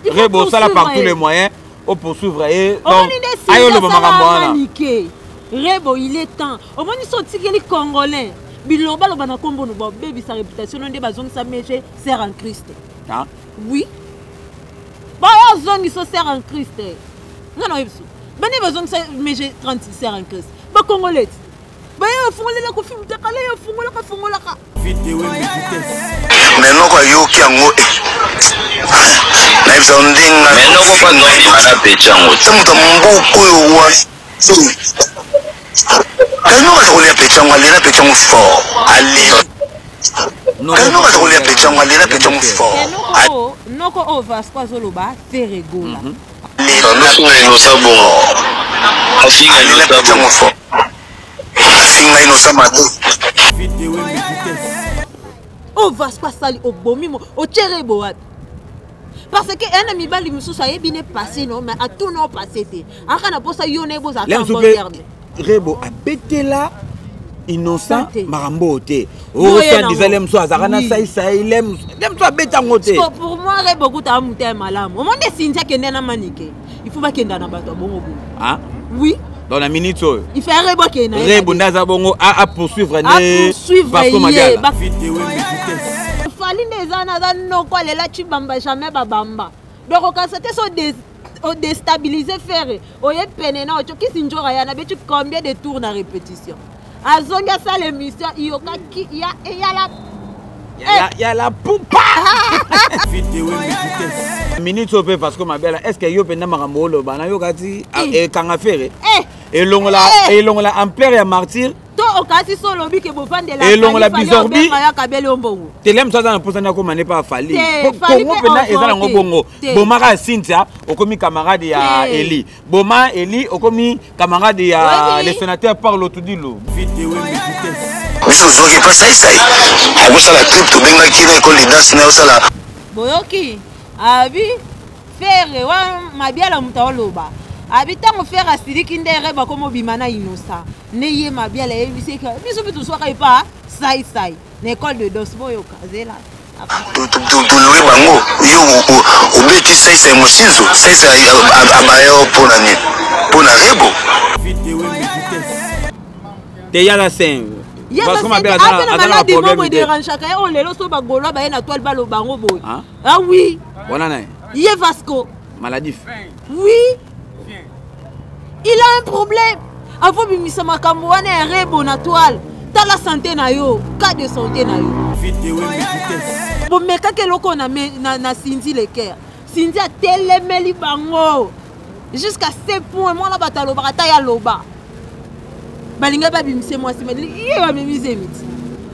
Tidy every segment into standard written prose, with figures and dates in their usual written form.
Rebo ça là par tous les moyens au poursuivre et donc ayo le makambo Rebo il est temps au moins ils sont tigeli congolais biloba loba na kombo no ba baby sa réputation ndé bazong sa meje sert en Christ. Ah oui ba zong ils sont sert en Christ non yebsu bani bazong sa meje 36 sert en Christ ba congolais ba yo fungolela ko film takala yo fungola ka vidéo mais non quoi yo ki ango na yebsa ndinga mais non pas non mana pechango tsamuta mbuko yo wa Kano ka kulia pechango alina pechango fort ali Kano ka kulia pechango alina pechango fort noko over quoi zoloba feregola no suwe no sabo afinga no sabo fort afinga no samato vidéo over quoi sali obomimo o cherebo wapi parce que un ami bali mususu ayebine passé non mais à tout non passé té akana posa yone boza ka bon garde Rebo abetela innocent marambo te o ça disait lem so azakana sai lem so abeta ngote pour moi Rebo kuta muté malamu o monde sinja kende na manike il faut ba kenda na bato bongo bongo ah oui dans la minute il fait Rebo kena Rebo ndaza bongo à poursuivre parce que Mabiala vidéo fali ndezana za noko lela chibamba jamais babamba donc quand c'était so déstabiliser faire oye penena ocho kisinjora yana betu combien de tours na répétition azonga ça l'émission iyoka ki ya la poupa vidéo minute au parce que Mabiala est-ce que yo penda makambo lo bana yo kati e kanga faire et longola ampleur ya martyr to okasi solo bi ke bofande la et longola bizorbi ya kabele ombongo telem ça na posana ko mané pas fali kongo pena ezala ngo bongo bomaka Cynthia okomi camarade ya Eli boma Eli okomi camarade ya le sénateur Parlo Tudilo vidéo biso zoki pa sai akosala clip to benga kina école de danse na osala boyoki abi faire wa Mabiala mutawoloba habitant faire asiliki ndere ba komo bimana innocent neye Mabiala ebiseka biso bitu soka ipa sai na école de danse boyo kazela tuluri bango yo obeti sai moshinzo sai abayo pona Rebo vidéo te yala sen parce que Mabiala a des problèmes de ranchaka on le loso ba golo ba na toile ba lo bango boy ah oui voilà na ye Vasco maladif oui il a un problème avant bimisa makambo wana Rebo na toile ta la santé na yo cas de santé na yo vidéo bon mais ka keloko na Cindy le cœur Cindy a telemeli bango jusqu'à ce point moi la batalo barata ya loba balinga ba bimise moi si mali ye ba memise miti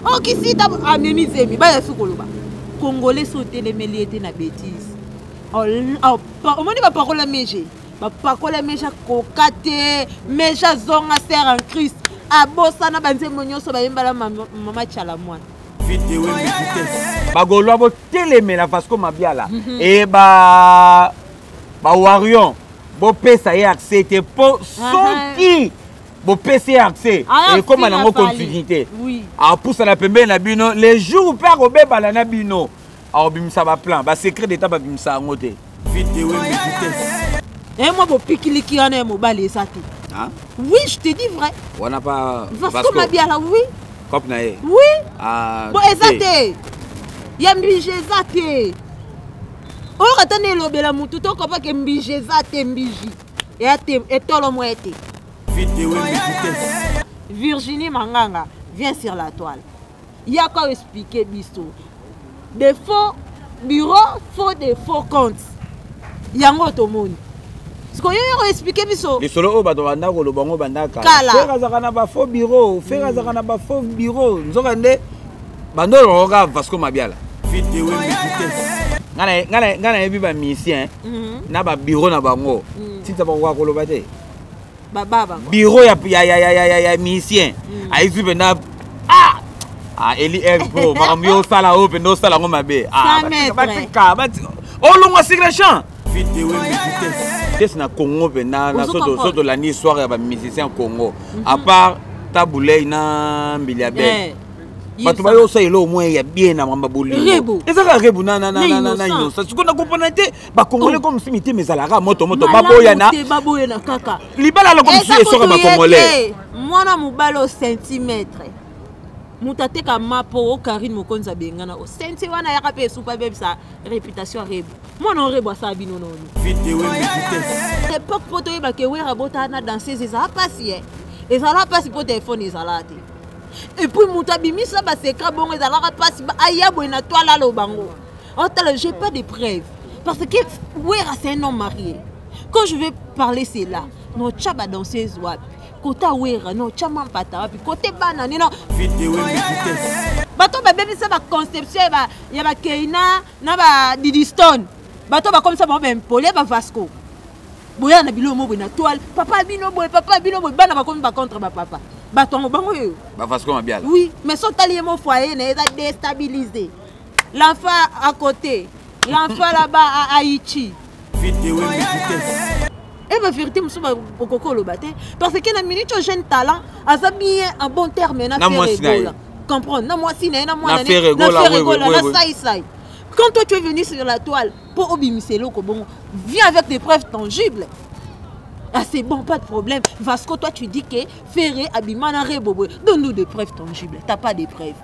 o kisi ta a memise mi ba ya sukoloba congolais so telemeli était na bêtise au moni ba parole meje ba parole meja kokate meja zonga sert en Christ abosa na banze monyoso ba yembala mama chala mwana vidéo bagolwa bo telemela parce que Mabiala et ba warion bo pesa ye accès te po soki bo pesa accès et comme na ngo continuité a poussa la pembe na bino les jours pa ko bebala na bino a obimisa ba plan ba secret d'état ba bimisa ngote vidéo et moi bo pikiliki ana mo balé ça tout oui je te dis vrai on n'a pas parce que Mabiala oui cop na ye oui bon ezate ya mbije ezate o ratane lobela mutu to ko pa ke mbije ezate mbiji et etolo moete vidéo Virginie Manganga vient sur la toile il y a quoi expliquer biso des faux bureaux faux des faux comptes yango tomoni ce qu'on y a expliqué biso les solo ba do banda ko lo bango bandaka faire zakana ba faux bureau faire zakana ba faux bureau nzokande bando roga parce que Mabiala vidéo ngana yebi ba musicien na ba bureau na bango tita ba ko lo bate baba bureau ya musicien aizu bena Eli Expo makamyo sala open no sala ngoma be batika olongwa sigration vidéo qu'est-ce na Congo bena na soto la histoire ya ba musicien Congo à part Taboulay na Mbiliabe bato bayo osala au moins ya bien na mamba bolingo ezaka rebu na innocent siko na comprendre te bakongolais comme si mitema ezalaka moto baboyana kaka libala comme si esoka bakongolais mwana mobali au centimètre mutateka mapo o Karine Mokonzi abengana o senti wana yaka pe supa bebe sa réputation rebu mwana rebu asa bino nono l'époque poto yeba ke wera botana danser ezala pasi ezala pasi po téléphone ezala te et puis mutabimisa ba secret bon ezala pasi aya boina toile lo bango j'ai pas de preuves parce que wera c'est un homme marié quand je vais parler c'est là no chaba danseuse wapi kota wera no chama pata wapi côté bana ni no bato ba bébé ça ba conception ya ba Keina na ba Didiston bato ba comme ça ba impolé ba Vasco boya na bilomo boya na toile papa bino boy bana ba comme ba contre ba papa bato bango yo ba Vasco mabiala oui mais son talier mon foyer na est déstabilisé l'enfant à côté l'enfant là-bas à Haïti et ma vérité me souba au coco le bâté parce que na minute jeune talent a bien un bon terme na faire comprendre na moi si na moi na faire sai quand toi tu es venu sur la toile pour obimiselo ko bon viens avec des preuves tangibles. Ah c'est bon, pas de problème. Vasco, toi tu dis que Ferré Abimana Rebobo, donne-nous des preuves tangibles. T'as pas des preuves.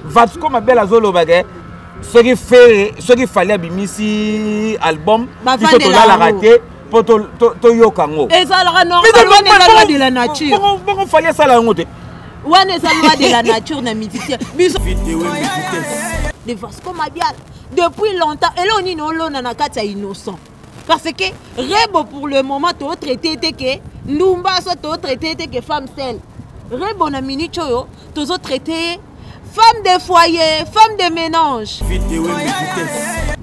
Vasco ma belle azolo bagay. Ce qui fallait abimisi album, qui te la raté pour to yokango. Et ça la loi de la nature. Bon fallait ça la ngote. Wane ça loi de la nature na musicien. De Vasco Mabiala depuis longtemps et là on est non na kata innocent. Parce que Rebo pour le moment to traité que Numba soit to traité que femme seule. Rebo na minute yo to traité femme de foyer, femme de ménage.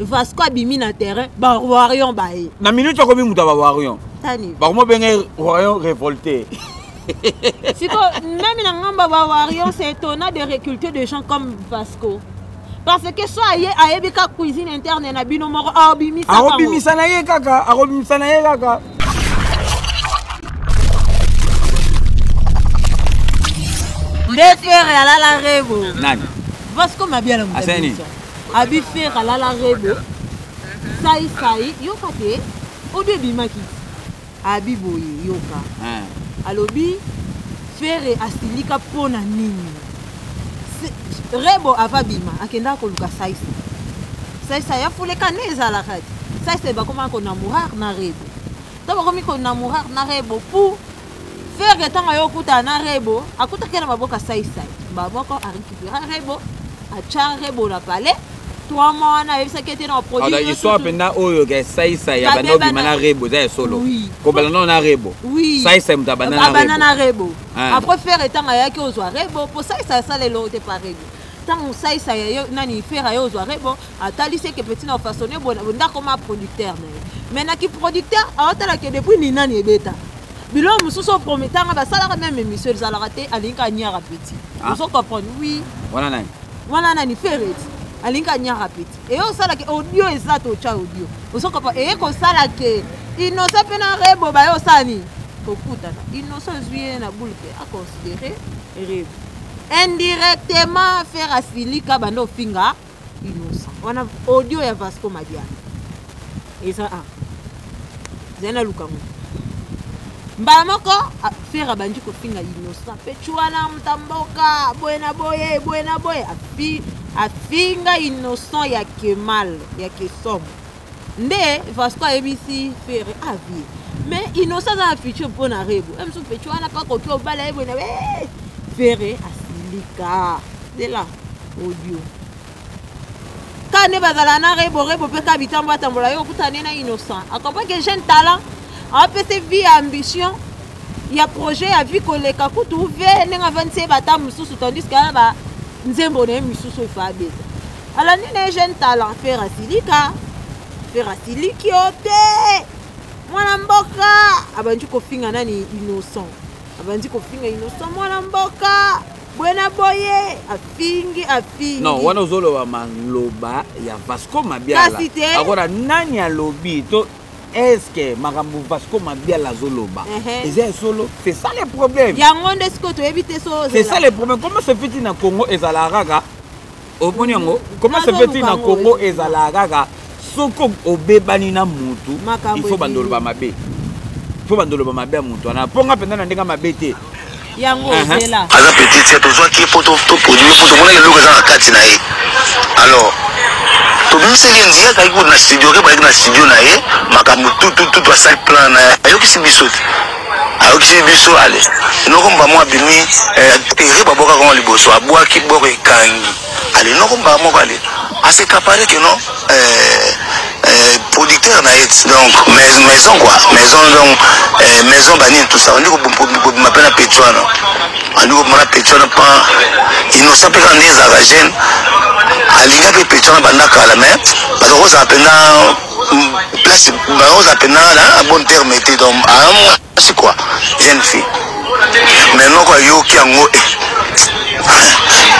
Vasco abimi na terrain, ba warion bae. Na minute ko bi muta ba warion. Tani. Ba mo benga warion révolté. Siko même na ngamba ba warion c'est étonnant de recruter des gens comme Vasco. Parce que soit ayebi ka cuisine interne na bino moko abimisa. Abimisa na ye kaka, abimisa na ye kaka. Faire à la Rebo. Nani? Vasco Mabiala Aseni. Abi faire à la Rebo. Sai yoka te. Odi bimaki. Abi boye yoka. Alobi faire asilika pona nini. Rebo avabima akenda ko luka Saïsa ya fule kaneza la kati. Saïsa ba koma ko namurar na Rebo. Taba komi ko namurar na Rebo pour faire que tant ayo kuta na Rebo akuta kena maboka Saïsa. Baboko a récupérer Rebo a char Rebo la palais. Toi moi na yebisa kete na produit. Alors histoire penda oyo ke Saïsa ya bano bima na Rebo za solo. Ko balano na Rebo. Oui. Saïsa muta banana Rebo. Après faire étant ayaki ozwa Rebo pour Saïsa ça le lote par Rebo. Tant Saïsa ya nani faire ayo ozwa Rebo atali c'est que petit na façonner bon ndako ma producteur mais na ki producteur atala que depuis ni nani ebeta. Bilo mususo promettant ba sala même émission za la raté alinka nyara petit. Vous comprenez oui. Voilà nani faire alinka nyara petit. Et on sala que audio eza to cha audio. Vous comprenez et ko sala que innocent pena Rebo ba yo sani. Kokuta innocent zuye na boulke à considérer Rebo. Indirectement faire asilika bando finga innocent. On a audio ya Vasco Mabiala. Et ça Zena Lukamu. Mbamoko faire abandi ko finga innocent. Pechuana mtamboka buena boye afinga innocent ya Kemal ya Kesom. Nde Vasco ABC faire avis. Mais innocent dans la future pour na Rebo. Même si Pechuana pas ko to bala buena faire asilika. De là audio. Quand ne bazala na Rebo pe ka bitambo atambola yo kutane na innocent. Accompagne que jeune talent a peut vie ambition. Il y a projet à vie koleka kutu ve nenga 27 bata mususu tandis que ba nzembo ne mususu fa beta. Ala ni ne jeune talent faire asilika ote. Mwana mboka abanji ko finga nani innocent. Abanji ko finga innocent mwana mboka. Buena boye afingi. Non, wana zolo wa maloba ya Vasco Mabiala. Agora nani alobi to est-ce que makambo Vasco Mabiala zoloba c'est solo, c'est ça le problème. C'est ça le problème. Comment se fait-il na Congo ezalaraga comment se fait-il na Congo ezalaraga soko obebani na mutu il faut bandoloba mabe. Il faut bandoloba mabe mutu na ponga penda na ndenga mabe te. Yango zela. Aza petit c'est toi qui pour produire pour mona le za kati na ye. Alors to bimse ndia ka iko na studio ke ba na studio na ye makambo tout asali plan na ayo kisi biso ale noko mba mo abimi tere baboka ko liboso abwaki boko ekangi ale noko mba mo ale ase capable que non producteur na et donc maison quoi maison donc maison bani tout ça on dit ko m'appelle Petrouana on dit ko mona Petrouana pas innocent pe quand des agents alinga pe Petrouana bandaka la main parce que ça appelle place ça appelle là un bon terme était donc c'est quoi jeune fille mais non quoi yo ki ango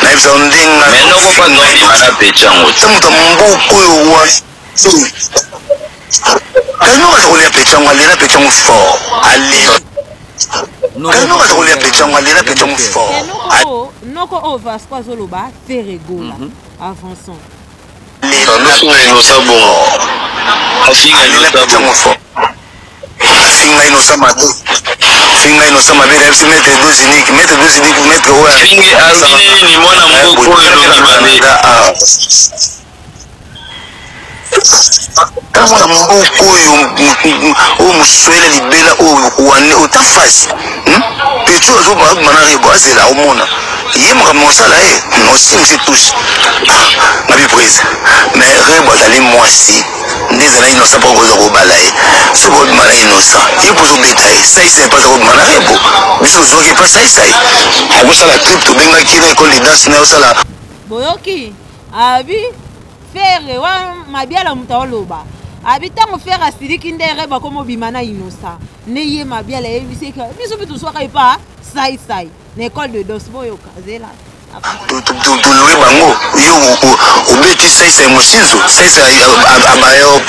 na ils ont dit mais non pas non mana Petrouana c'est muta mbuko yo wa Kano ka kulia Petrouana lena Petrouana fort ali Kano ka kulia Petrouana lena Petrouana fort noko o Vasco zoloba Ferregola avançons noko innocent bon afinga innocent bon Finga innocent mabe c'est mettre deux uniques mettre ouais finga alvini ni mwana mboko elongi mabe kama mboko o muswele libela o wane o ta face Petro zo ba manari boise la omona yemra mosala no singi touche na bi prise mais rebo dali moisi ndezala innocent pas ko balaye ce ko mala innocent il faut se betailler ça c'est pas ko mala rebo biso zo ki pas ça ako sala crypto benga kina ko li das na osala boyoki abi faire wa Mabiala mutawoloba habita mo faire asidiki ndere ba komo bimana innocent neye Mabiala ebise ka biso bitu soka ipa sai na école de danse boyo kazela tu loué bango yo obeti sai mosinzo sai abayo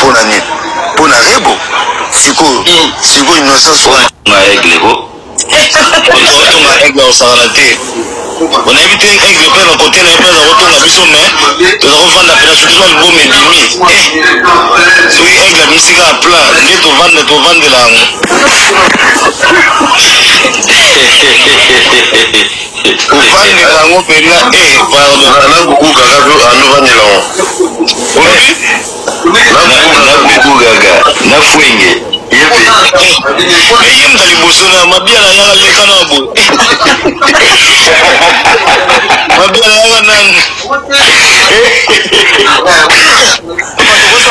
pona rebo siko innocent so na aigle ko on a aigle au sarate on a évité aigle pe na côté na pe na roto na biso mais to za vendre la surtout le bon medimi so aigle misika plan ne to vendre la uvandi lango pena pardon na kukuka kazo anovandi lango na kukuka na fuenge yepe yem dali bosona Mabiala ya leka na bo Mabiala ya nan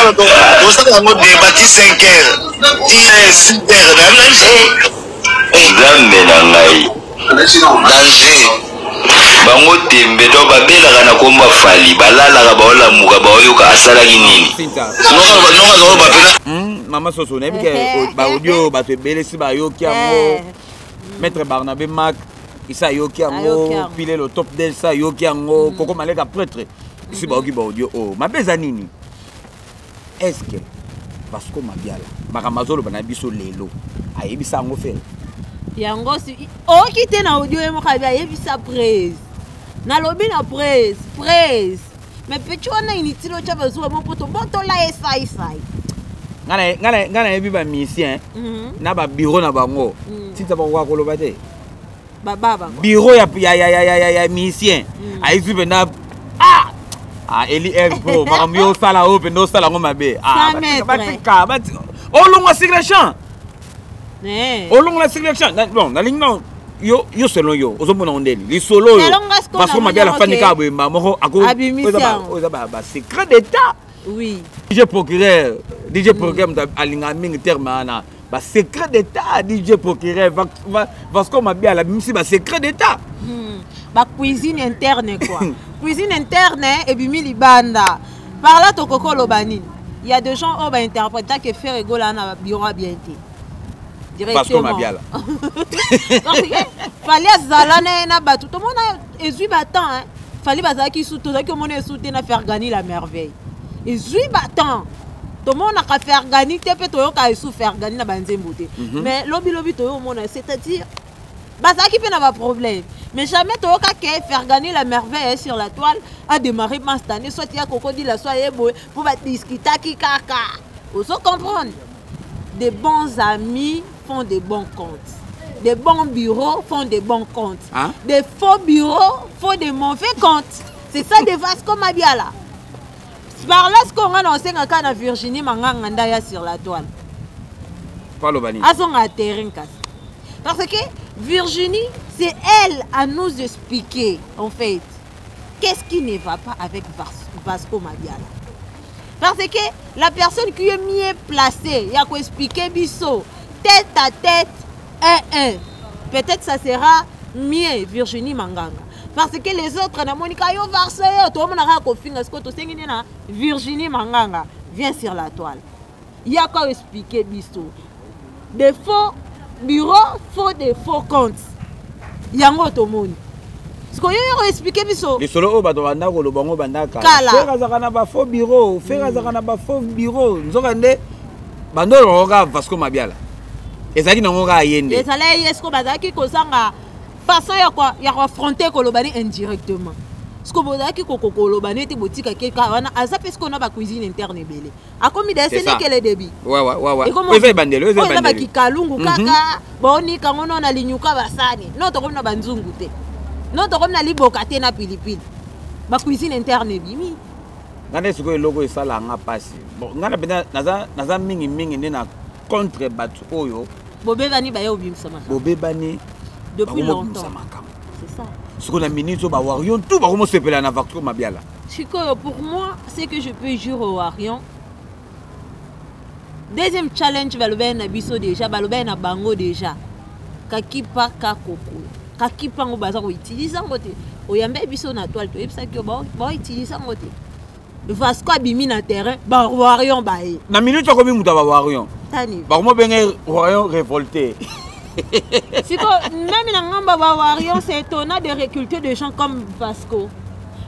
Vous avez débattu 5 heures. Il danger. Bango tembe to babela kana komba fali balala ka baola muka baoyoka asala kinini. No bapela. Mama soso na bike ba audio ba te belesi ba yoki yango. Maître Barnabé Mac isa yoki yango pile le top del sa yoki yango koko maleka prêtre. Ici ba audio oh mabeza nini. Est-ce que Vasco Mabiala bakamazolo bana biso lelo ayebisa ngo fe yango si o kite na audio e mo khabia ayebisa praise na lobi na praise mais Petrouana initilo cha bazuwa mo poto boto la sai ngana yebi ba musicien na ba bureau na bango tita ba kwa koloba te baba bureau ya musicien ayizu bena Eli Pro, Maramio Sala Open, no Sala Mabe. Batika, Olonga Sigration. Olonga Sigration. Bon, la ligne non. Yo selon yo, ozomona ondeli. Li solo yo. Parce que Mabiala fanika bo mamo ako. Ba secret d'état. Oui. DJ procureur alinga mingi terme ana. Ba secret d'état DJ procureur Vasco Mabiala bimisi ba secret d'état. Ba cuisine interne quoi. Cuisine interne et bimi libanda. Par là tokoko lobani. Il y a des gens qui ont interprété que Ferregola na bureau bien été. Vasco Mabiala. Fallait zalana na batu. Tout le monde ezui battant hein. Fallait bazaki sous tout ça que mon est souté na faire gagner la merveille. Ezui battant. tout le monde a fait gagner, tu peux te faire gagner dans Banzembo. Mais lobby, tout le monde, c'est-à-dire, ça qui peut avoir problème. Mais jamais tu as faire gagner la merveille sur la toile à démarrer cette année, soit il y a crocodile, soit il y a pour discuter qui caca. Vous comprenez? Des bons amis font des bons comptes. Des bons bureaux font des bons comptes. Hein? Des faux bureaux font des mauvais comptes. C'est ça des Vasco Mabiala. Par là, ce qu'on a annoncé dans Virginie Mangangandaya sur la toile. Pas le bani. Parce que Virginie, c'est elle à nous expliquer, en fait, qu'est-ce qui ne va pas avec Vasco Mabiala. Parce que la personne qui est mieux placée, il y a qu'à expliquer Bisso, tête à tête, peut-être ça sera mieux Virginie Manganga. Parce que les autres, Virginie Manganga vient sur la toile. Il y a qu'à expliquer Bisso. Des faux bureaux, faut des faux comptes. Il y a un autre monde. Ce qu'on a expliqué, Bisso. Les solos, faux bureau, faux bureau. Nous avons Vasco Mabiala. Et ça qui n'a pas yende. Et ça là, est-ce que bazaki kozanga façon ya affronter kolobani indirectement. Ce que bazaki kolobani te botika quelque wana aza parce qu'on a ba cuisine interne belé. A comme il a c'est que le débit. Ouais. Oui, fait bandelo, on a ba kikalungu kaka, boni kangono na linyuka basani. Non to comme na banzungu te. Non to comme na liboka te na pilipili. Ba cuisine interne bimi. Ngane siko eloko esala nga pasi. Bon, ngana bena naza mingi na contre batu oyo. Bobebani ba yo bimsama. Bobebani depuis longtemps. C'est ça. Ce qu'on a ministre ba Warion tout ba comment se pela na Vasco Mabiala. Chico, pour moi, c'est que je peux jurer au Warion. Deuxième challenge va le ben na biso déjà, ba le ben na bango déjà. Kakipa kakoko. Kakipa ngo baza ko utiliser ngote. Oyambe biso na toile to epsa ki ba utiliser ngote. Vasco abimi na terrain, ba Warion ba e. Na minute ko bi muta ba Warion. Tani. Ba mo ben Warion révolté. Même dans Warion, c'est étonnant de recruter des gens comme Vasco.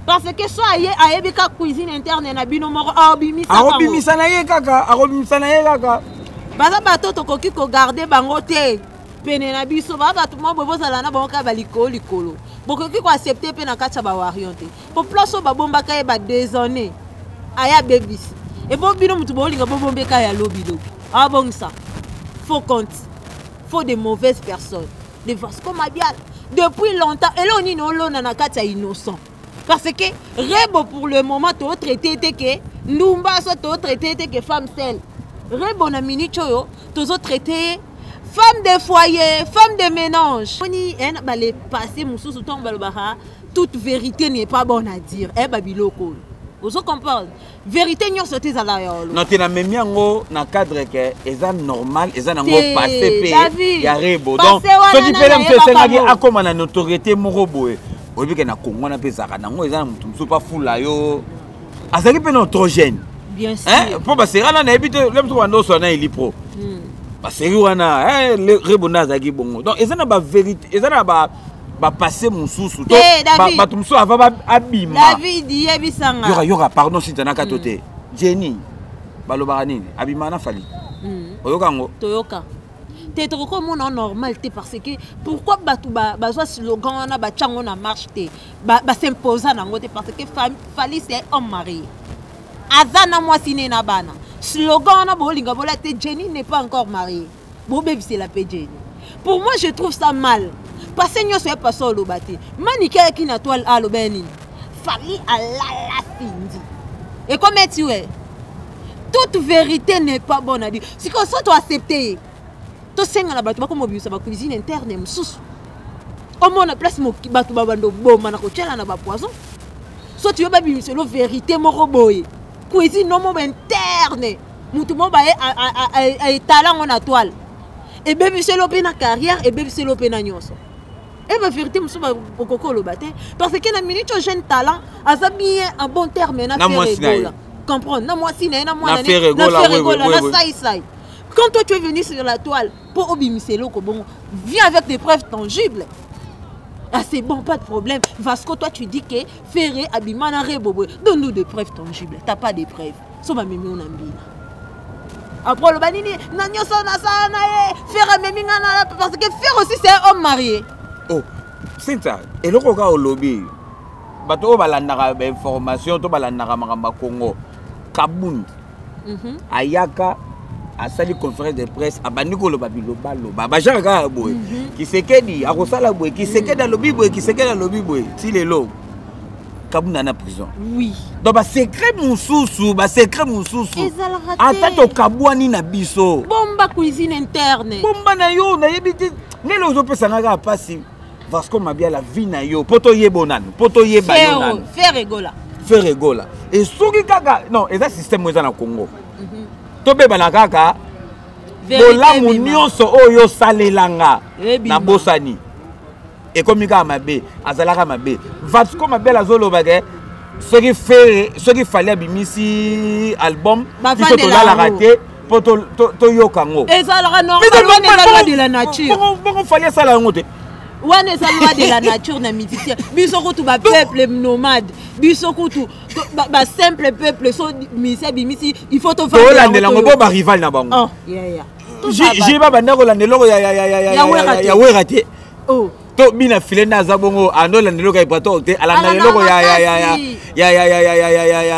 Parce que soit il y a cuisine interne na bino moko arobimisa na ye kaka. Baza bato to koki ko garder bango te. Pene na biso ba bato mo bozala na bango ka baliko likolo. Bokoki ko accepter pe na kacha ba Warion te. Po place ba bomba ka e ba désolé. Aya bebis. Et bon bino mutu bo linga bo bombe ka ya lobi. Ah bon ça. Faut compte. Faut des mauvaises personnes. Des Vasco Mabiala. Depuis longtemps, et là on est innocent. Parce que Rebo pour le moment, tu as traité que Numba soit traité que femme seule. Rebo na mini choyo, tu as traité femme de foyer, femme de ménage. On y est les passé moussou sous ton balbaha. Toute vérité n'est pas bonne à dire. Eh babiloko. Vous comprenez? Vérité n'y a sauté à la yolo. Non, tu n'as même pas un cadre qui est normal, et ça n'a pas passé. Il y a Rebo. Donc, ce qui peut me faire, c'est comme la notoriété moroboé. Au lieu que na Congo on appelle ça, nango ils ont pas fou là yo. Ah ça qui peut notre gêne. Bien sûr. Pour passer là na habite le mtu wando sona il pro. Parce que wana le Rebo na zaki bongo. Donc ils ont ba vérité, ils ont ba passer mon sous-sous. Ba tumso ava abima. David yebisanga. Yora pardon si tana katote. Jenny balobara nini abima na fali. Oyoka ngo. Toyoka. T'es trop comme on normal parce que pourquoi batu bazwa slogan na ba chango na marche te ba s'imposer na ngote parce que fali c'est homme marié. Azana moi sine na bana. Slogan na bolinga bola te Jenny n'est pas encore mariée. Bo bébé c'est la paix Jenny. Pour moi je trouve ça mal. Parce que nous sommes pas sur le bâti. Manique qui na toile à l'obéni. Fali à la Cindy. Et comme tu es, toute vérité n'est pas bonne à dire. Si qu'on soit accepté, tu sais que la bâtiment comme obus ça va cuisine interne sous. Au moins la place mon bâtou babando bon mana ko tchela na ba poison. Soit tu veux pas bien c'est la vérité mon robot. Cuisine non mon interne. Mutu mo ba e talent en toile. Et bébé c'est l'opé na carrière et bébé c'est l'opé na nyonso. Et la vérité, je suis parce que la minute jeune talent, a bien un bon terme, na faire comprendre. Na moi si na moi na quand toi tu es venu sur la toile pour obimiselo ko bon, viens avec des preuves tangibles. Ah c'est bon, pas de problème. Vasco toi tu dis que Ferré abima na Rebobo, donne-nous des preuves tangibles. T'as pas des preuves. So ma mimi on ambila. après le banini nanyo sana faire même parce que faire aussi c'est un homme marié. Oh c'est ça et le koka au lobby bato balandaka information to balandaka makamba Congo Kabund ayaka asali conférence de presse abandi koloba biloba loba bajaka boy Kisekedi akosala boy Kisekedi alobi boy Kisekedi alobi boy ti lelo Kabund na prison. Oui. Donc ba secret mususu ata to kabwani na biso bomba cuisine interne bomba na yo na yebiti nelo ozopesanga ka pasi Vasco Mabia la vie na yo poto yebonano poto yebayonano faire rigola et soki kaka non eza système eza na Congo to beba na kaka bolamu nyonso oyo salelanga na bosani et comme ka mabe azalaka mabe Vasco Mabia la zoloba ke soki fallait bimisi album qui to la raté poto to yokango ezalaka normal de la nature bon fallait ça la ngote. Wane sa loi de la nature na musicien biso kutu ba peuple nomade biso kutu ba simple peuple so musicien bimisi il faut to faire la ngo ba rival na bango oh yeah j'ai ba banda ko la neloko ya werate oh to bina filé na zabongo ando la neloko ya pato te ala na neloko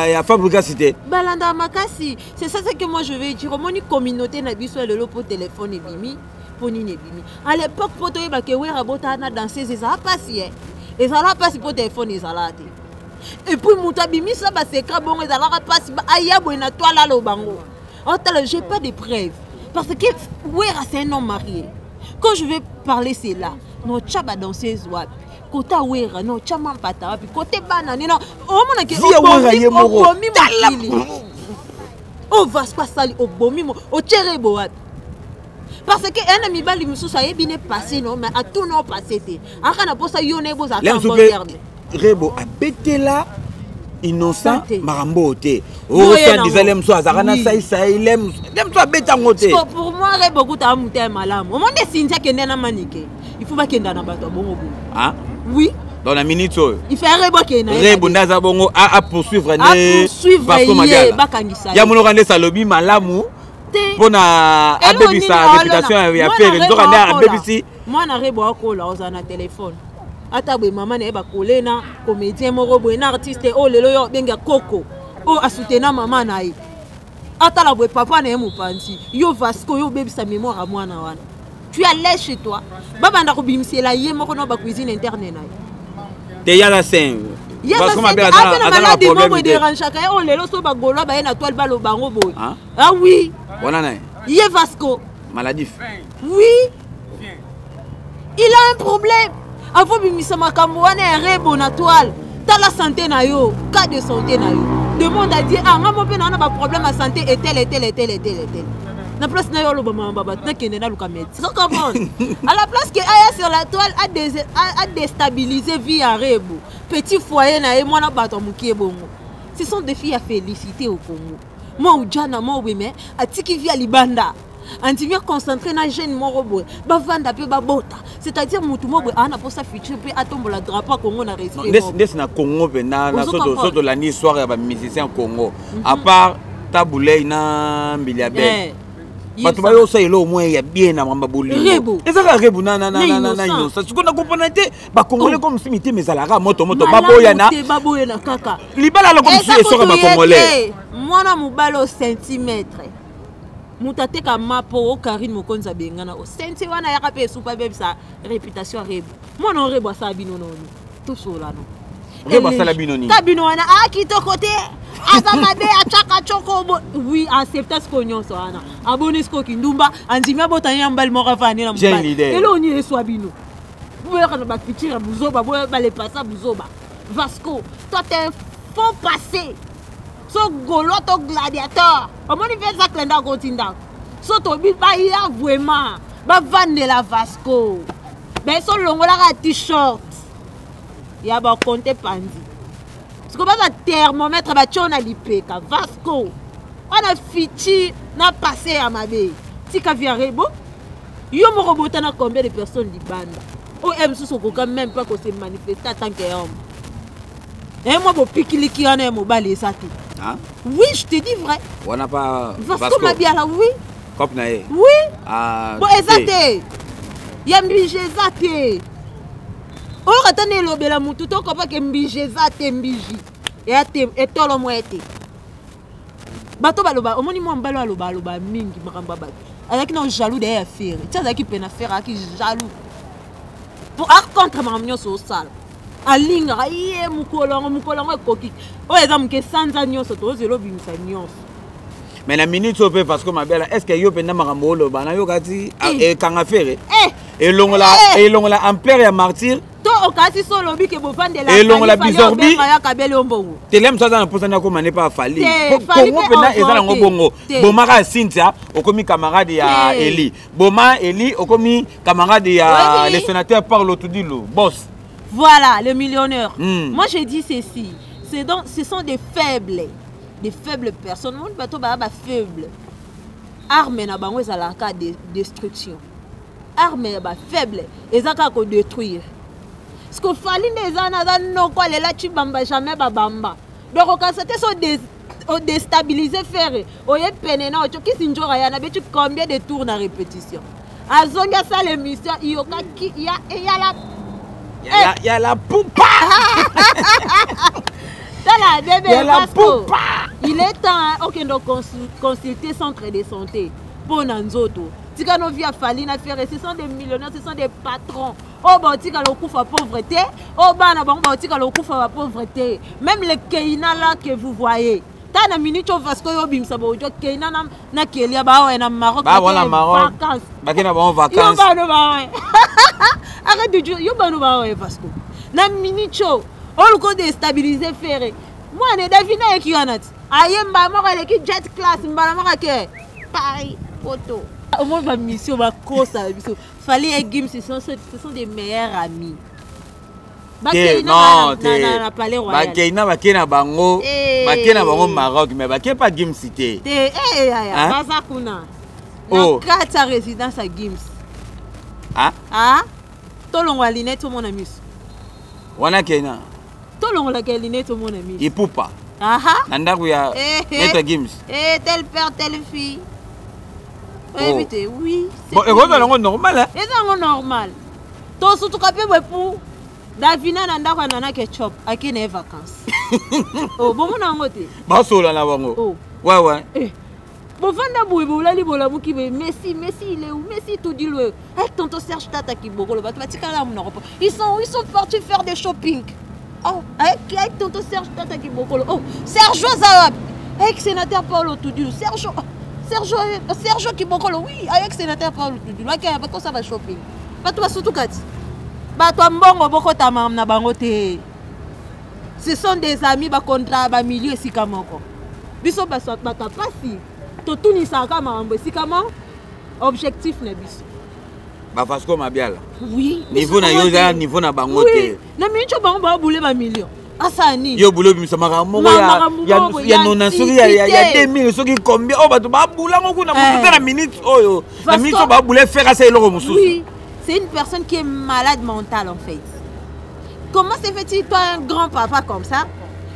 ya fabricacité balanda makasi c'est ça que moi je vais dire moni communauté na biso le lopo téléphone et bimi. À l'époque, pour toi, il y a danser, ça a passé. Et ça a passé pour téléphone, ça a été. Et puis, Moutabimi, ça va se crabon, ça a passé. Aïe, bon, toi là, le bango. J'ai pas de preuves. Parce que, oui, c'est un homme marié. Quand je vais parler, c'est là. Non, tchaba danser, zouap. Côté ouera, non, tchaman pata. Puis côté banane, non. Oh, mon aki, oh, va se passer au bomimo, au tchéréboat. Parce que un ami bali mususu a bien passé non mais à tout non passé té akana posa yone boza ka bon terme rebo abetela innocent marambo té o sa dizalem so azakana sai lem so abeta ngote pour moi rebo kuta muté malamu o monde sinja kende na manike il faut pas kenda na bato bongo ah oui dans la minute il fait rebo kena rebo ndaza bongo a poursuivre ne Vasco Mabia ya muno kande salobi malamu pona abebisa sa réputation ya faire ndoka nda abebisi mwana rebo akola ozana téléphone ata bwe mama na eba kolena comédien moko bwe na artiste o lelo yo benga koko o asutena mama na ye ata la bwe papa na ye mopanzi yo Vasco yo bebisa mémoire à mwana wana tu es allé chez toi baba nda ko bimisela ye moko no ba cuisine interne na ye te yala sen parce que Mabia a des problèmes de ranchaka o lelo so ba golo ba ye na toile ba lo bango boy ah oui voilà na ye Vasco maladif oui il a un problème avant bimisa makambo wana rebo na toile ta la santé na yo cas de santé na yo demande à dire ah ngamo pe na ba problème à santé et tel na place na yo lo ba mama ba na kende na luka médecin so comment à la place que aya sur la toile a déstabiliser vie à rebo petit foyer na e mwana bato mukie bongo ce sont des filles à féliciter au Congo moi ujana moi oui mais atiki via libanda antimia concentré na jeune morobo ba vanda pe ba bota c'est-à-dire mutu mobo ana posa futur pe atombola drapeau Congo na respect des na Congo pe na soto la ni soirée ba musicien Congo à part Taboulay na Mbiliabe bato bayo sa elo moins ya bien na mamba boli ezaka rebu na innocent sikona comprendre te ba congolais comme si mité mezalaka moto baboya na kaka libala lo comme si esoka ba congolais mwana mubalo centimètre mutate ka mapo o Karine Mokonza bengana o senti wana yaka pe super beb sa réputation rebu mwana rebu sa bino non tout cela non rebu sa la bino ni tabino wana kitoko te azamabe achaka choko oui accepta ce cognon so ana abonné ce kindumba anzimia botanya mbali moko fani na mbali elo ni eswa bino boya kana ba pitira buzoba boya ba le passa buzoba Vasco toi t'es un faux passé so goloto gladiateur au moni fait ça klenda kotinda so to bi ba ya vraiment ba vande la Vasco ben so longola ka t-shirt ya ba compter pandi parce que ba thermomètre ba chona lipeka Vasco on a fiti na passé à mabe tika via rebo yo mo robota na combien de personnes libanda o aime sous ko même pas ko se manifester tant que homme et moi bo pikiliki ana mo balé ça tout Hein? Oui, je te dis vrai. On n'a pas. Vasco Mabiala, oui. Cop nae. Oui. Ah. Bon, ezate. Yambije ezate. Oh, attendez, l'obéla moutou, tu comprends que mbije ezate mbiji. Et tolo moete. Bato baloba, au moins mbalo aloba mingi makamba bato. Avec non jaloux derrière faire. Tu sais qui peine à faire qui jaloux. Pour contre mamnyo so sale. Alinga aye mukolo koki. O ezam ke sanza nyoso to zelo bimisa nyoso. Mais la minute au peu parce que ma belle est-ce que yo pena makamolo bana yo kati e kanga fere. Et longola ampère ya martyr. To okasi solo bi ke bofande la. Et longola bizorbi. Ya kabele ombongo. Telem ça na posana ko mané pas fali. Kongo pena ezala ngobongo. Bomaka Cynthia okomi camarade ya Eli. Boma Eli okomi camarade ya le sénateur Paulo Tudilo. Boss. Voilà, le millionnaire. Moi, je dis ceci. Ce sont des faibles personnes. Mon bateau ba faible. Arme na bango ezala ka destruction. Arme ba faible, ezaka ko détruire. Ce que fali nezana za no ko lela chibamba jamais babamba. Donc quand c'était so déstabiliser faire, oye pene na ocho kisinjora yana be tu combien de tours na répétition. Azonga ça l'émission iyoka ki ya la Il y a la poupa. Il est temps ok donc consulter centre de santé pour Nanzoto. Tika no via Falina faire ce sont des millionnaires, ce sont des patrons. Oh bah tika lo kufa pauvreté, oh bah na bango tika lo kufa pauvreté. Même les Keina là que vous voyez. Tana minute Vasco yo bimsa bo jo Keina na Kelia ba na Maroc. Ba wala Maroc. Ba kena ba vacances. Yo ba no ba. Arrête de dire, yo ba no ba Vasco. Na minicho, on ko déstabiliser faire. Moi ne devine qui yanat. Ayemba mo le ki jet class mbala mo ke Paris photo. Au moins ma mission ma course à mission. Fallait et Gims ce sont des meilleurs amis. Non, Bakena bakena bango, bakena bango Maroc mais bakena pas Gims cité. Baza kuna. Oh, quatre résidence à Gims. Ah? Tolongo aline tout mon ami. Wana Kena. Tolongo la keline tout mon ami. Il poupa. Aha. Nanda kuya Maître Gims. Tel père telle fille. Évitez, oui. Bon, et voilà normal hein. C'est normal. Toi surtout capé pour Davina nanda kwa nana ketchup akine vacances. Oh, bon mon angote. Ba sola na bango. Oh. Ouais. Bon vanda boué la libola muki Messi il est où Messi tout dit le. Avec tonton Serge Tata qui bokolo ba tika la mon Europe. Ils sont partis faire des shopping. Oh, avec tonton Serge Tata qui bokolo. Oh, Sergio Zawab. Avec sénateur Paulo tout dit Sergio qui bokolo. Oui, avec sénateur Paulo tout dit. Là que ça va shopping. Pas toi surtout kat. Ba toi mbongo boko ta mam na bango te. Ce sont des amis ba contrat ba milieu sikamoko. Biso ba soit ba ta pasi. To tuni saka mambo sikama objectif na biso. Ba Vasco Mabiala. Oui. Niveau na yoza niveau na bango te. Na mincho bango ba boule ba million. Asani. Yo boule bimisa makamoko ya nona soki ya 2000 soki combien o bato ba boula ngoku na mutu na minute oyo. Na mincho ba boule faire asa eloko mususu. Oui. C'est une personne qui est malade mentale en fait. Comment se fait-il toi un grand papa comme ça?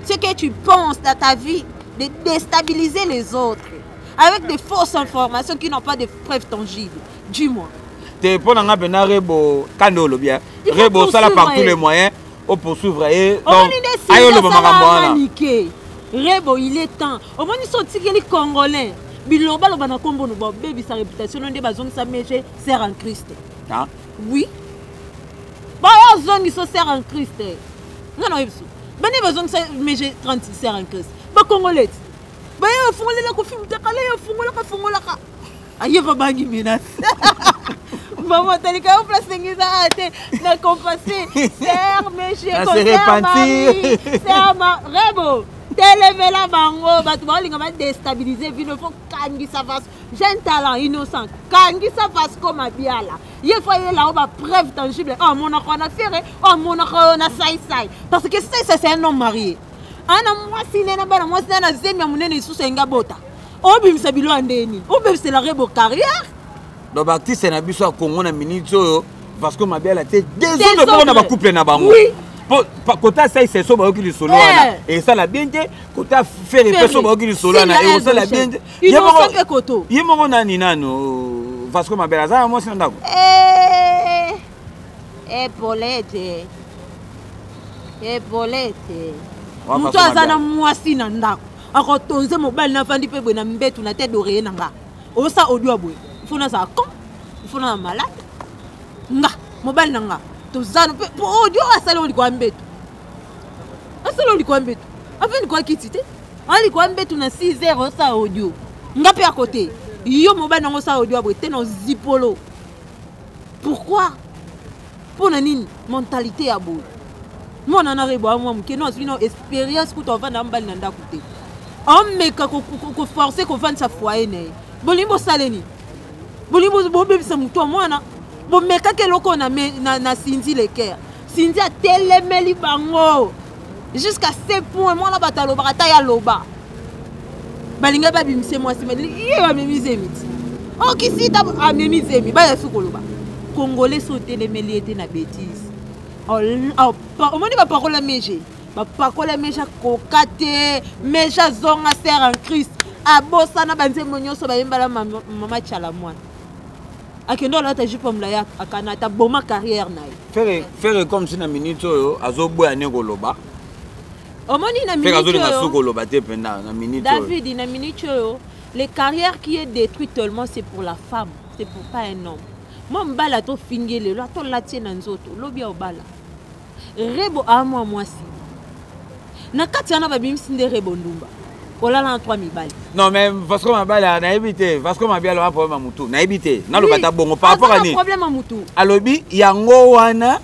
Ce que tu penses dans ta vie de déstabiliser les autres avec des fausses informations qui n'ont pas de preuves tangibles. Dis-moi. T'es pour n'en avoir Rebo Kandolo bien. Rebo ça là par tous les moyens au poursuivre et donc ayo le makambo Rebo il est temps. Au moins ils sont tirés congolais. Biloba lo bana kombo no baby sa réputation on dit bazong sa méje sert en Christ. Ah oui. Bah zong ils sont sert en Christ. Non ibsu. Bani bazong sa méje 36 sert en Christ. Ba congolais. Ba yo fungolela ko film ta kala yo fungola ka. Aye va bangi menace. Maman talika au place ngisa ate na compasser. Sert méje ko sert ma Rebo. Télévé la bango, batu ba linga ba déstabiliser vie ne faut kangi sa face. J'ai un talent innocent. Kangi sa face comme Mabiala. Il faut y là ba preuve tangible. Oh mon akwa na faire, oh mon akwa na sai. Parce que c'est un homme marié. Ana moi sine na bana moi sine na zemia munene sous senga bota. Obi msabilo andeni. Obi c'est la Rebo carrière. Donc artiste na biso Congo na minute oyo parce que Mabiala té désolé pour na ba couple na bango. Oui. Côté ça, c'est ça qui est solo. Et ça la bien, côté faire les personnes qui est solo. Et ça la bien. Il y a un koto. Il y a mon nani nano. Parce que ma belle, ça moi c'est un d'accord. Paulette. Muto azana mwasi na ndako. Akotonze mobile na fandi pe bwe na mbetu na tête d'oreiller nanga. Osa audio abwe. Fona sa con. Fona malade. Nga mobile nanga. Tozana pe audio asala oli kwa mbetu. Asala oli kwa mbetu. Afeni kwa kitite. Ali kwa mbetu na 6h sa audio. Nga pe à côté. Yo mobile nanga sa audio abwe te no zipolo. Pourquoi? Pour nini mentalité ya boy. Moi on a rebo moi que non c'est une expérience que tu vas dans bal nanda côté. On me ko forcer ko vendre sa foyer né. Bolimbo saleni. Bolimbo bobe bisa muto moi na. Bo meka ke loko na Cindy Leker. Cindy a telemeli bango. Jusqu'à ce point moi la batalo barata ya loba. Balinga ba bimise moi c'est mais va memiser mit. Oh qui si ta a memiser mi ba ya su koloba. Congolais sont telemeli était na bêtise. On dit pas parole méje. Ma parole méje kokate, méje zonga sert en Christ. Abosa na banze monyo so ba yembala mama chala mwana. Akendo la ta jipo mla ya akana ta boma carrière na. Faire comme si na minute yo azobo ya neko loba. Omoni na minute. Faire azo na soko loba te penda na minute. David na minute yo, les carrières qui est détruite seulement c'est pour la femme, c'est pour pas un homme. Moi mbala to fingele lo to la tiena nzoto lobi ya obala. Rebo a moi si. Na katiana ba bimisi nde rebo ndumba. Olala en 3 mibali. Non mais parce que ma bala na éviter parce que ma bialo a problème mutu. Na éviter. Na lo bata bongo par rapport à ni. Problème mutu. Alobi yango wana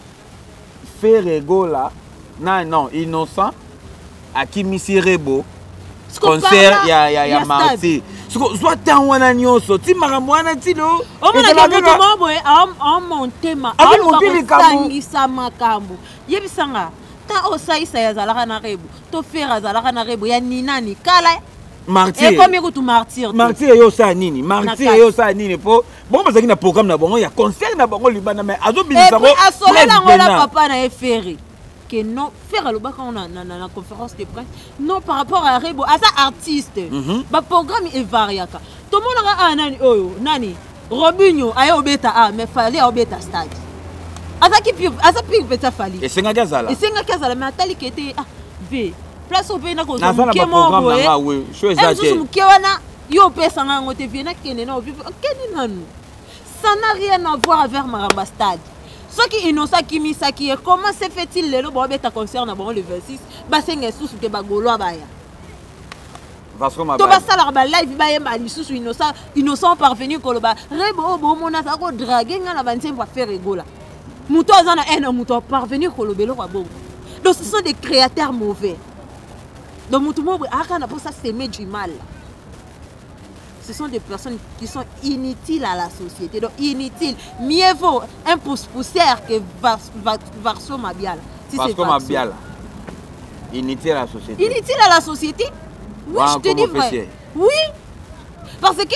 fait regola. Non, innocent à qui misi rebo. Concert ya marti. Soit tant wana nyoso ti maramwana ti lo. O mona ke mutu moboe a montema. A sangisa makambo. Yebisanga ta osaisa ya zalaka na rebu. To fera zalaka na rebu ya ninani kala. Martyr. Et combien que tu martyr? Martyr yo sa nini? Martyr yo sa nini po? Bon parce que na programme na bongo ya concert na bongo libana mais azo bizarro. Et puis asola na ngola papa na eferi. Que non faire le bac on a na conférence de presse. Non par rapport à Rebo, à ça artiste. Ba programme est variaka. Tout le monde a nani oyo nani Robinho ayo beta mais fallait au beta stade. Asa qui asa pi beta fallait. Et c'est ngazala. Et c'est ngazala mais atali qui était v place au bena ko na programme na oui chose ça que muke wana yo pesa ngo te viena kene na vivre kene nanu. Ça n'a rien à voir avec Maramba stade. Ce qui innocent qui misa qui est comment se fait-il le bon beta concert na bon le 26 ba senga sous te bagolo abaya. Parce que ma to ba sala ba live ba yemba lisusu innocent parvenu ko ba rebo bo mona sa ko draguer ngala ba ntempa faire rigola. Muto azana un muto parvenu ko lo belo kwa bon. Donc ce sont des créateurs mauvais. Donc muto mo akana pour ça s'aimer du mal. Ce sont des personnes qui sont inutiles à la société. Donc inutiles. Mieux vaut un poussière que Varso Mabiala. Si parce que Mabiala. Inutile à la société. Inutile à la société? Oui, je te dis vrai. Oui. Parce que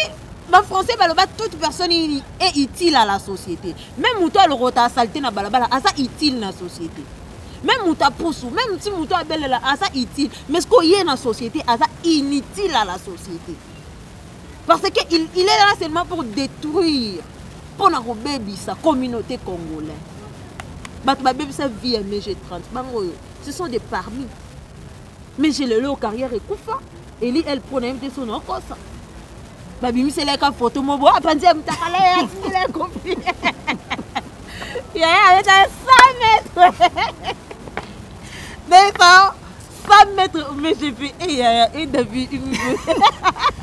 en français, toute personne est utile à la société. Même Mouta le rota salté na balabala, ça utile à la société. Même Mouta poussou, même si Mouta belle là, ça utile. Mais ce qu'il y a dans la société, ça inutile à la société. Parce qu'il est là seulement pour détruire, pour enrober sa communauté congolaise. Sa vie à MG30. Ce sont des parmi. Mais j'ai le lot carrière et Koufa. Et lui, elle prenait un son nom comme ça. Babi, c'est là qu'un photo, mon beau, après, il a compris. Il y a 100 mètres. D'accord. 100 mètres, mais j'ai vu, et David,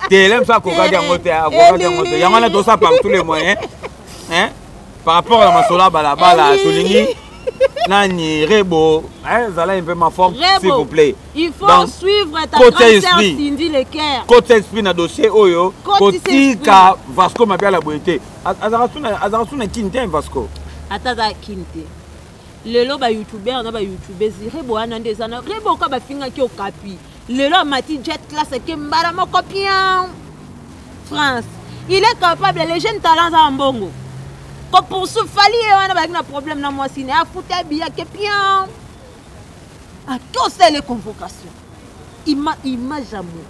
t'es ça qu'on va dire il y a tout ça par tous les moyens. Hein? Par rapport à ma sola balabala, Tolingi, Nani, Rebo, Zala un peu ma forme, s'il vous plaît. Il faut suivre ta grand-sœur Cindy Leker. Côté esprit na dossier Oyo, côté ka Vasco m'a bien la beauté. Azarasuna Kinte Vasco. Ataza Kinte. Lelo ba youtubeur na ba youtubeurs Rebo anande sana Rebo ka ba finga ki okapi lelo mati jet class ke mbara moko bien France il est capable les jeunes talents en bongo ko pour se fali wana ba na problème na moi sine a fouta biya ke bien à tous les convocations. Image amour.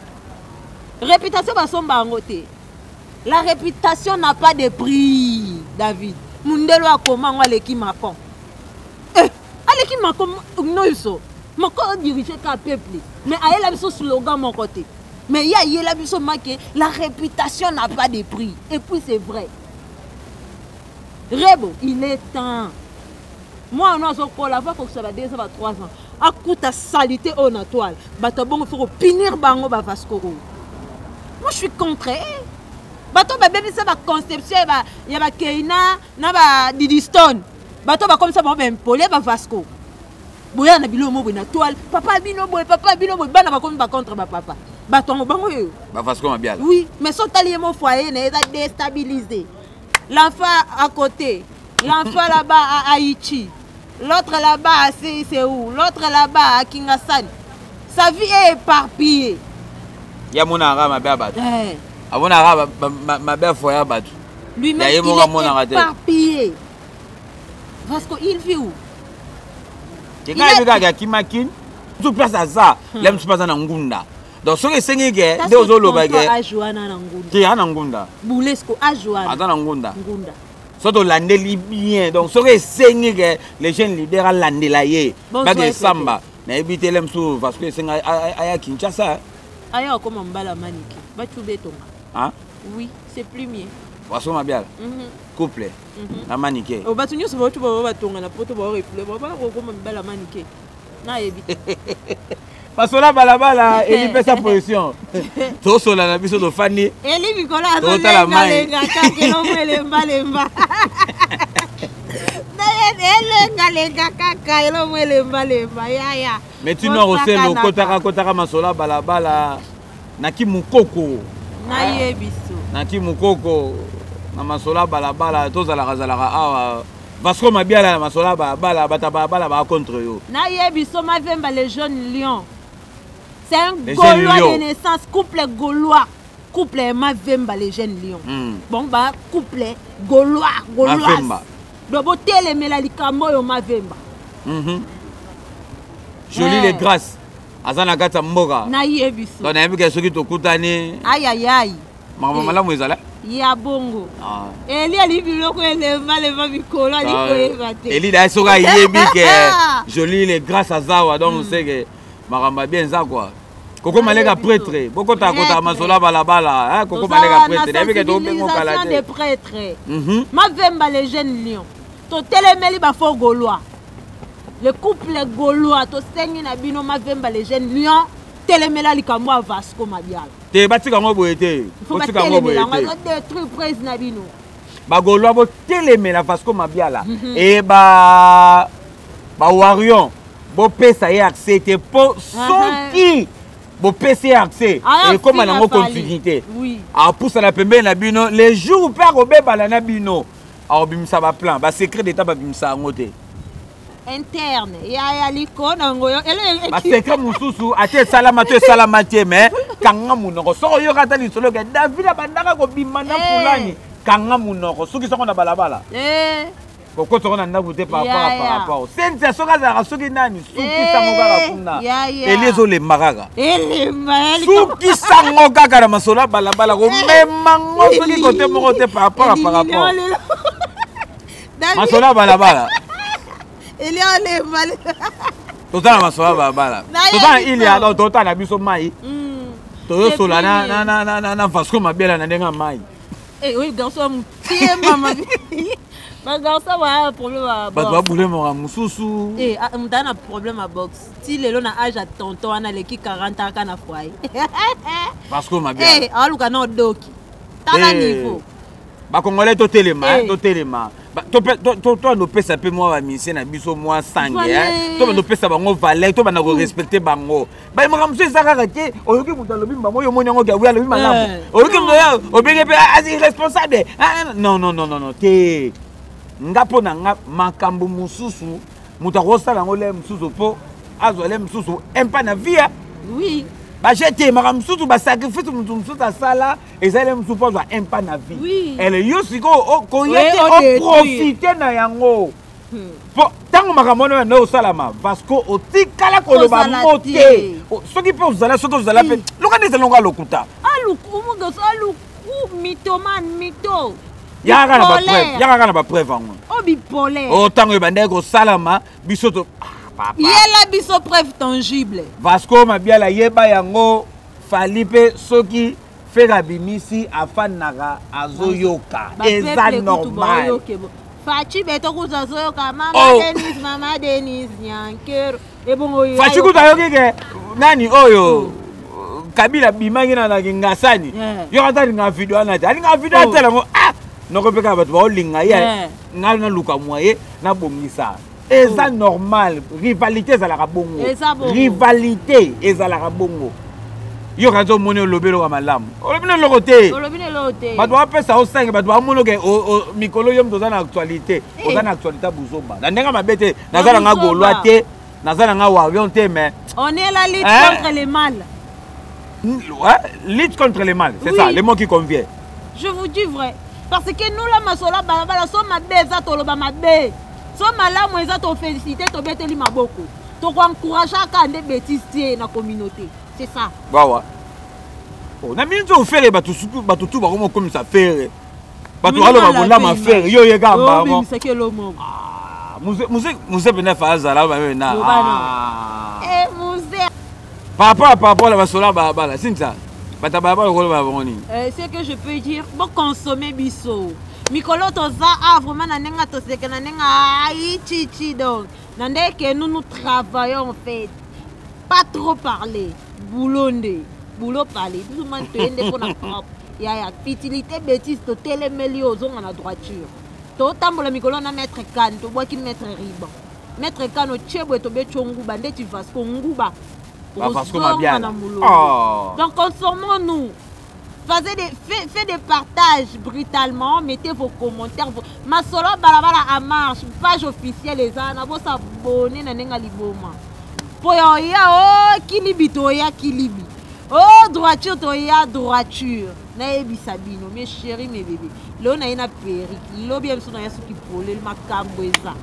Réputation va son bangoté. La réputation n'a pas de prix, David. Mundelo a comment on l'équipe Macron. L'équipe Macron, non, ils sont. Macron dirigé qu'un peuple. Mais il y a un slogan mon côté. Mais il y a un marqué, la réputation n'a pas de prix. Et puis c'est vrai. Rebo, il est temps. Moi, on a ce qu'on la voit pour que ça va 2 ans, 3 ans. À coup de salité au toile, il faut punir Bango Vasco. Moi, je suis contre. Bato ba bébé ça va conception il y a Keina na ba Didistone. Bato ba comme ça ba impolé ba Vasco. Boya na bilo mo na toile. Papa bino boy bana ba comme ba contre ba papa. Bato bango yo. Ba Vasco ma bien. Oui, mais son talier mon foyer n'est pas déstabilisé. L'enfant à côté, l'enfant là-bas à Haïti. L'autre là-bas c'est où? L'autre là-bas à Kingassan. Sa vie est éparpillée. Ya mona ra ma bien battu. Avant d'arriver, ma belle foyer battu. Lui-même, il est éparpillé. Parce qu'il vit où? Il y a des gens qui m'aquinent. Tout place à ça, l'aime se passe en Ngunda. Donc, ce qui est sengé, des autres bagages. Qui est en Ngunda. Boulesco, à Joana. Attends, Ngunda. Surtout l'année libyen. Donc, ce qui est sengé, les jeunes leaders à l'année là. Bagay Samba. Mais évitez l'aime sous parce que c'est à Kinshasa. Ailleurs, comme on bat la manique. Battu béton. Hein? Oui, c'est plus mieux. Poisson ma biale. Couple. La maniquée. Au bâtonnier, c'est votre bâton, la pote va refléter. On va voir comment la maniquée. Non, évite. Parce que là, balabala, il fait sa position. Tout sur la biso de Fanny. Et lui, Nicolas, tout la main. Mais tu n'as aussi le kotaka masola balabala. Naki mukoko. Naki mukoko. Na masola balabala tozala kazalaka awa. Vasco mabiala masola balabala batabala ba contre yo. Na yebiso mavemba les jeunes lions. C'est un Gaulois de naissance, couple Gaulois. Couple mavemba les jeunes lions. Bon bah couple Gaulois. Dobo tele melalikambo yo mavemba. Jolie les grâces. Azana gata mboga. Na yebiso. Donc na yebi soki tokutani. Aïe aïe aïe. Mama malamu ezala. Ya bongo. Eli ali biloko elema leva bikolo ali koyebate. Eli da soka yebi ke jolie les grâces à Zawa donc c'est que maramba bien ça quoi. Koko malega prêtre, boko ta kota masola balabala, hein koko malega prêtre, yebi ke to bengo kala des prêtres. Ma vemba les jeunes lions. To telemeli ba fort Gaulois. Le couple Gaulois to sengi na bino ma vemba les jeunes lions. Telemela likambo a Vasco mabiala. Te batika ngo boyete. Batika ngo boyete. On va détruire prise na bino. Ba Gaulois bo telemela Vasco mabiala. Et ba Warion bo pesa ye accès te po soki bo pesa accès et comme na ngo continuité. Oui. A poussa la pembe na bino les jours pa ko bebala na bino. A obimisa ba plan, ba secret d'état ba bimisa ngote. Interne ya liko nango ele baseka mususu ate salamate mais kanga munoko soko yo kata lisolo ke David abandaka ko bimana fulani kanga munoko soki soko na balabala koko soko na ndaku te par rapport senza soka za soki nani soki sango kaka kuna elezo le magaga soki sango kaka na masola balabala ko memango soki kote moko te par rapport masola balabala. Il y a les balles. Total masola balabala. Total il y a dans total na biso mai. Toyo sola na Vasco mabiala na ndenga mai. Eh oui garçon tie mama. Ba garçon wa problème à box. Ba boule mo mususu. Eh mtana problème à box. Ti lelo na âge à tonton ana leki 40 ans kana foyer. Vasco mabiala. Eh aluka na doki. Tala niveau. Ba congolais to telema. Toi no pesa pe moi ba mission na biso moi sangue hein. Toi no pesa bango valeur, toi na ko respecter bango. Ba mo kamso ezaka ke oyoki mutu alobi mbamo yo moni ngo ke wi alobi malamu. Oyoki ngoya obenge pe asi responsable. Non te. Ngapo na nga makambo mususu mutu akosala ngo le mususu po azo le mususu empa na vie. Oui. Bah j'ai été maramsutu ba sacrifice mususu asala ezale mususu po za empa na vie. Oui. Elle yosiko ko yete o profiter na yango. Po ta ntango makambo wana nde osalama parce que otikala koloba mote soki mpe ozala soki ozala mpe loka nde ezala ngo alokuta mythomane mytho yaka na bapreuve yango bipolaire ntango ebandaki kosalama biso to yela biso preuve tangible vasco mabiala yeba yango fali mpe soki fere abimisi afandaka azoyoka eza normal faci beto kuza azoyoka mama denis nyankero faci kuta ayoki ke nani oyo kabila bimaki nanaki ngasani yoka ata alinga video wana te alinga video atela ngo noko mpe kaka bato baolinga ye ngai naluka mwaye nabongisa eza normal rivalité ezalaka bongo rivalité ezalaka bongo yo kanzo moni olobi eloko malamu olobi na eloko te bato bapesa osange bato bamoni ke mikolo yo moto oza na actualité oza na actualité buzoba na ndenge mabe te naza nanga golwa te naza nanga warion te mais on est la lutte contre le mal lutte contre le mal c'est ça le mot qui convient je vous dis vrai parce que nous la masola balabala so mabe eza toloba mabe so malamu eza to féliciter to beteli maboko to ko encourager ka nde bêtise tie na communauté c'est ça wawa na minzo ofere bato tu bakomo komisa fere bato aloba bondama fere yo yeka mbango muse pene fa azala babe na muse papa la basola balabala sinza bata balabala koloba boni c'est que je peux dire bon consommer biso mikolo toza vraiment na nenga toseka na nenga chichi donc na ndeke nous travaillons en fait pas trop parler boulot parler tout le monde te ende pour na propre ya futilité bêtise to télémeli ozonga na droiture to tambola mikolo na maître kan to boki maître riba maître kan o chebwe to bechongu bande tu vas ko nguba parce que ma bien donc consommons-nous faites des partages brutalement, mettez vos commentaires. Ma solo balabala à marche, page officielle les ana, vous s'abonnez na nenga liboma. Poya kilibi toya kilibi. Oh droiture toya droiture. Na ebi sabino, mes chéris mes bébés. Là on a une périque. Là bien sûr on a ce qui pole le makambo eza.